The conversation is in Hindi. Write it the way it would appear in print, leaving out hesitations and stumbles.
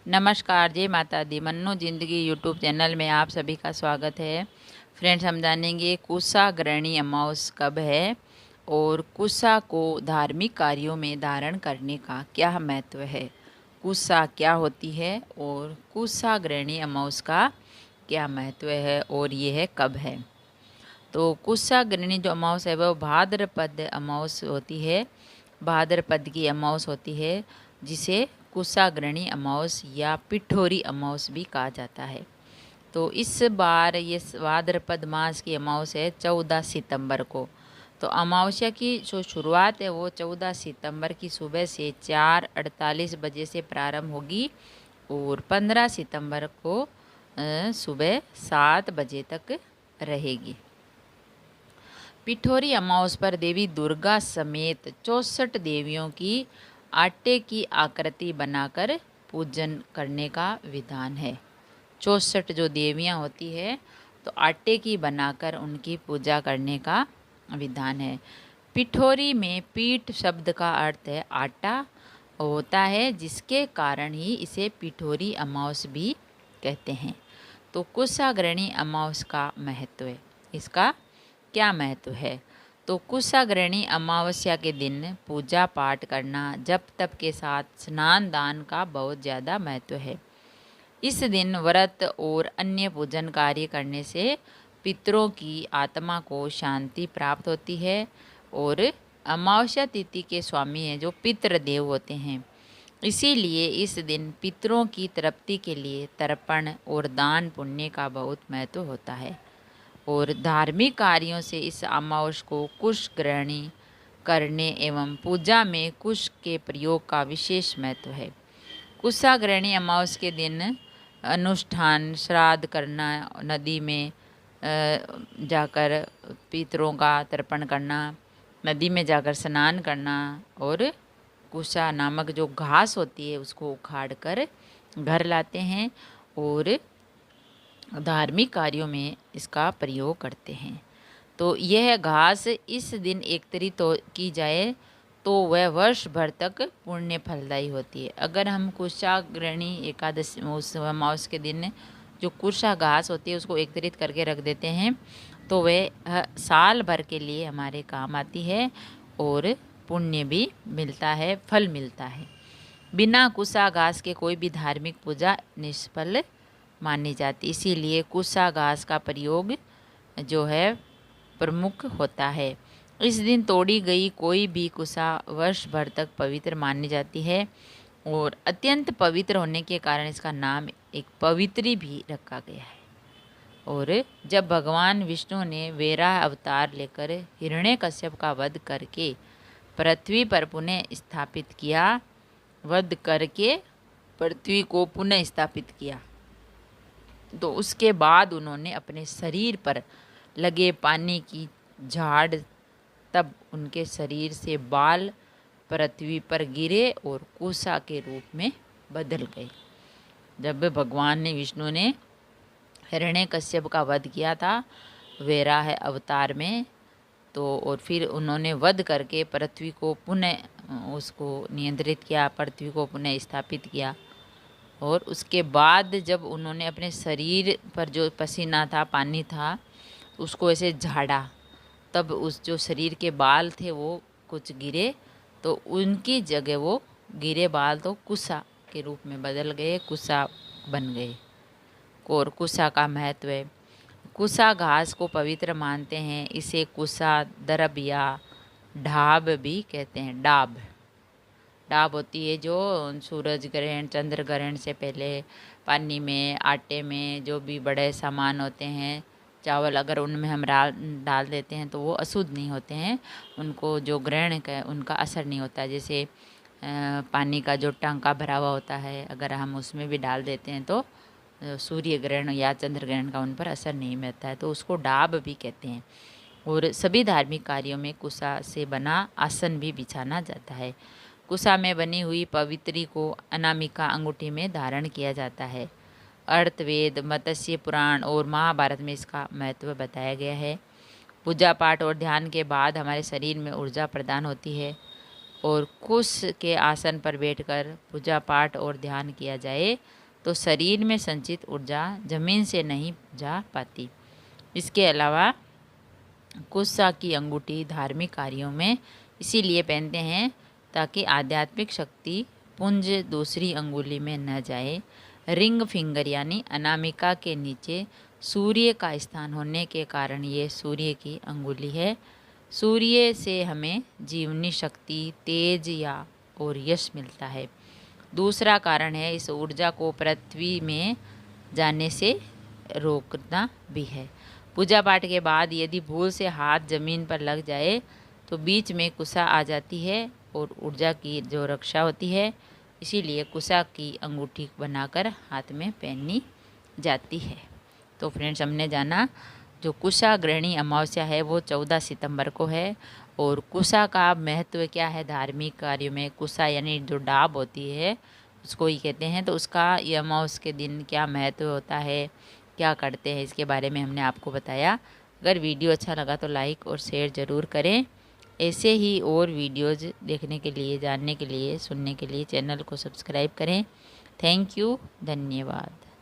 नमस्कार, जय माता दी। मन्नो ज़िंदगी यूट्यूब चैनल में आप सभी का स्वागत है। फ्रेंड्स, हम जानेंगे कुशाग्रहणी अमावस कब है और कुशा को धार्मिक कार्यों में धारण करने का क्या महत्व है। कुशा क्या होती है और कुशाग्रहणी अमावस का क्या महत्व है और ये है कब है। तो कुशाग्रहणी जो अमावस है वह भाद्रपद अमावस होती है। भाद्रपद की अमावस होती है जिसे कुशाग्रहणी अमावस या पिठोरी अमावस भी कहा जाता है। तो इस बार ये भाद्रपद मास की अमावस है 14 सितंबर को। तो अमावस्या की जो शुरुआत है वो 14 सितंबर की सुबह से 4:48 बजे से प्रारंभ होगी और 15 सितंबर को सुबह 7 बजे तक रहेगी। पिठोरी अमावस पर देवी दुर्गा समेत 64 देवियों की आटे की आकृति बनाकर पूजन करने का विधान है। 64 जो देवियां होती है तो आटे की बनाकर उनकी पूजा करने का विधान है। पिठोरी में पीठ शब्द का अर्थ है आटा होता है, जिसके कारण ही इसे पिठोरी अमावस भी कहते हैं। तो कुशाग्रहणी अमावस का महत्व है, इसका क्या महत्व है। तो कुशाग्रहणी अमावस्या के दिन पूजा पाठ करना, जप तप के साथ स्नान दान का बहुत ज़्यादा महत्व है। इस दिन व्रत और अन्य पूजन कार्य करने से पितरों की आत्मा को शांति प्राप्त होती है और अमावस्या तिथि के स्वामी हैं जो पितृदेव होते हैं। इसीलिए इस दिन पितरों की तृप्ति के लिए तर्पण और दान पुण्य का बहुत महत्व होता है। और धार्मिक कार्यों से इस अमावस को कुशग्रहणी करने एवं पूजा में कुश के प्रयोग का विशेष महत्व है। कुशाग्रहणी अमावस के दिन अनुष्ठान श्राद्ध करना, नदी में जाकर पितरों का तर्पण करना, नदी में जाकर स्नान करना और कुशा नामक जो घास होती है उसको उखाड़ कर घर लाते हैं और धार्मिक कार्यों में इसका प्रयोग करते हैं। तो यह घास इस दिन एकत्रित की जाए तो वह वर्ष भर तक पुण्य फलदायी होती है। अगर हम कुशाग्रहणी एकादशी उस अमावस के दिन जो कुशा घास होती है उसको एकत्रित करके रख देते हैं तो वह साल भर के लिए हमारे काम आती है और पुण्य भी मिलता है, फल मिलता है। बिना कुशा घास के कोई भी धार्मिक पूजा निष्फल मानी जाती, इसीलिए कुशा घास का प्रयोग जो है प्रमुख होता है। इस दिन तोड़ी गई कोई भी कुशा वर्ष भर तक पवित्र मानी जाती है और अत्यंत पवित्र होने के कारण इसका नाम एक पवित्री भी रखा गया है। और जब भगवान विष्णु ने वेरा अवतार लेकर हिरण्यकश्यप का वध करके पृथ्वी पर पुनः स्थापित किया, वध करके पृथ्वी को पुनः स्थापित किया, तो उसके बाद उन्होंने अपने शरीर पर लगे पानी की झाड़, तब उनके शरीर से बाल पृथ्वी पर गिरे और कुशा के रूप में बदल गए। जब भगवान ने विष्णु ने हिरण्यकश्यप का वध किया था वेराह अवतार में, तो और फिर उन्होंने वध करके पृथ्वी को पुनः उसको नियंत्रित किया, पृथ्वी को पुनः स्थापित किया। और उसके बाद जब उन्होंने अपने शरीर पर जो पसीना था, पानी था, उसको ऐसे झाड़ा, तब उस जो शरीर के बाल थे वो कुछ गिरे, तो उनकी जगह वो गिरे बाल तो कुशा के रूप में बदल गए, कुशा बन गए। और कुशा का महत्व है, कुशा घास को पवित्र मानते हैं। इसे कुशा दरब या ढाब भी कहते हैं। डाब होती है जो सूरज ग्रहण, चंद्र ग्रहण से पहले पानी में, आटे में जो भी बड़े सामान होते हैं, चावल, अगर उनमें हम डाल देते हैं तो वो अशुद्ध नहीं होते हैं, उनको जो ग्रहण का उनका असर नहीं होता। जैसे पानी का जो टांका भरा हुआ होता है, अगर हम उसमें भी डाल देते हैं तो सूर्य ग्रहण या चंद्र ग्रहण का उन पर असर नहीं मिलता है, तो उसको डाब भी कहते हैं। और सभी धार्मिक कार्यों में कुशा से बना आसन भी बिछाना जाता है। कुशा में बनी हुई पवित्री को अनामिका अंगूठी में धारण किया जाता है। अर्थवेद, मत्स्य पुराण और महाभारत में इसका महत्व बताया गया है। पूजा पाठ और ध्यान के बाद हमारे शरीर में ऊर्जा प्रदान होती है और कुश के आसन पर बैठकर पूजा पाठ और ध्यान किया जाए तो शरीर में संचित ऊर्जा जमीन से नहीं जा पाती। इसके अलावा कुशा की अंगूठी धार्मिक कार्यों में इसीलिए पहनते हैं ताकि आध्यात्मिक शक्ति पुंज दूसरी अंगुली में न जाए। रिंग फिंगर यानी अनामिका के नीचे सूर्य का स्थान होने के कारण ये सूर्य की अंगुली है। सूर्य से हमें जीवनी शक्ति, तेज या और यश मिलता है। दूसरा कारण है इस ऊर्जा को पृथ्वी में जाने से रोकना भी है। पूजा पाठ के बाद यदि भूल से हाथ जमीन पर लग जाए तो बीच में कुशा आ जाती है और ऊर्जा की जो रक्षा होती है, इसीलिए कुशा की अंगूठी बनाकर हाथ में पहननी जाती है। तो फ्रेंड्स, हमने जाना जो कुशा ग्रहणी अमावस्या है वो 14 सितंबर को है। और कुशा का महत्व क्या है धार्मिक कार्यों में, कुशा यानी जो डाब होती है उसको ही कहते हैं, तो उसका ये अमावस्या के दिन क्या महत्व होता है, क्या करते हैं, इसके बारे में हमने आपको बताया। अगर वीडियो अच्छा लगा तो लाइक और शेयर ज़रूर करें। ऐसे ही और वीडियोज़ देखने के लिए, जानने के लिए, सुनने के लिए चैनल को सब्सक्राइब करें। थैंक यू, धन्यवाद।